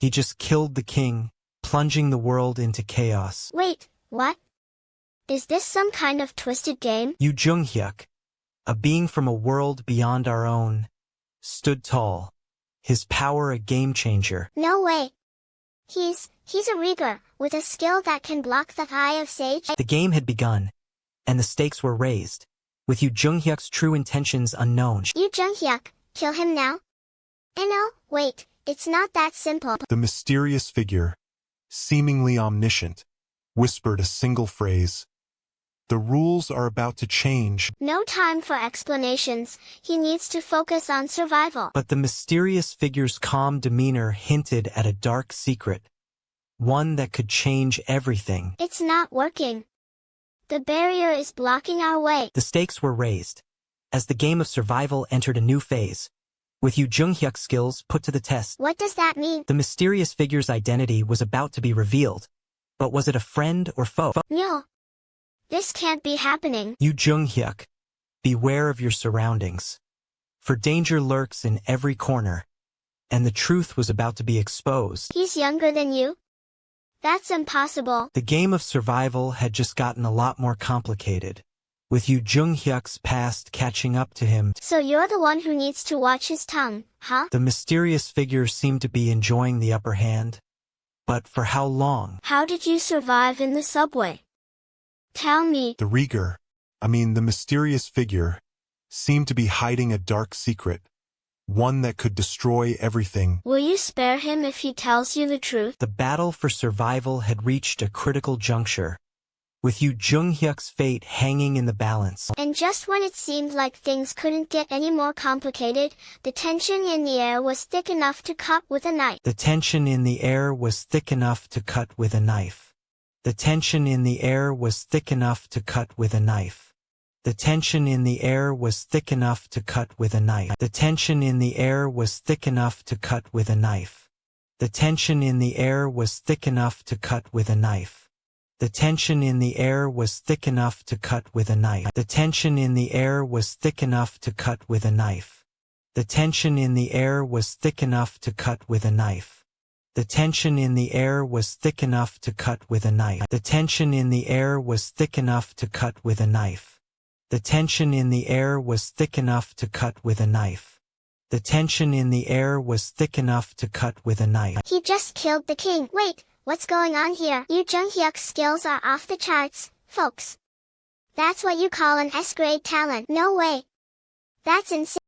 He just killed the king, plunging the world into chaos. Wait, what? Is this some kind of twisted game? Yu Jung-hyuk, a being from a world beyond our own, stood tall, his power a game-changer. No way. He's a rigger, with a skill that can block the eye of Sage. The game had begun, and the stakes were raised, with Yu Jung-hyuk's true intentions unknown. Yu Jung-hyuk, kill him now? No, wait, it's not that simple. The mysterious figure, seemingly omniscient, whispered a single phrase. The rules are about to change. No time for explanations, he needs to focus on survival. But the mysterious figure's calm demeanor hinted at a dark secret, one that could change everything. It's not working. The barrier is blocking our way. The stakes were raised, as the game of survival entered a new phase, with Yu Jung-hyuk's skills put to the test. What does that mean? The mysterious figure's identity was about to be revealed, but was it a friend or foe? No. This can't be happening. Yu Jung-hyuk, beware of your surroundings, for danger lurks in every corner, and the truth was about to be exposed. He's younger than you? That's impossible. The game of survival had just gotten a lot more complicated, with Yu Jung-hyuk's past catching up to him. So you're the one who needs to watch his tongue, huh? The mysterious figure seemed to be enjoying the upper hand. But for how long? How did you survive in the subway? Tell me. The mysterious figure, seemed to be hiding a dark secret, one that could destroy everything. Will you spare him if he tells you the truth? The battle for survival had reached a critical juncture, with Yu Jung-hyuk's fate hanging in the balance. And just when it seemed like things couldn't get any more complicated, the tension in the air was thick enough to cut with a knife. The tension in the air was thick enough to cut with a knife. The tension in the air was thick enough to cut with a knife. The tension in the air was thick enough to cut with a knife. The tension in the air was thick enough to cut with a knife. The tension in the air was thick enough to cut with a knife. The tension in the air was thick enough to cut with a knife. The tension in the air was thick enough to cut with a knife. The tension in the air was thick enough to cut with a knife. The tension in the air was thick enough to cut with a knife. The tension in the air was thick enough to cut with a knife. The tension in the air was thick enough to cut with a knife. The tension in the air was thick enough to cut with a knife. He just killed the king. Wait, what's going on here? Yu Jung-hyuk's skills are off the charts, folks. That's what you call an S-grade talent. No way. That's insane.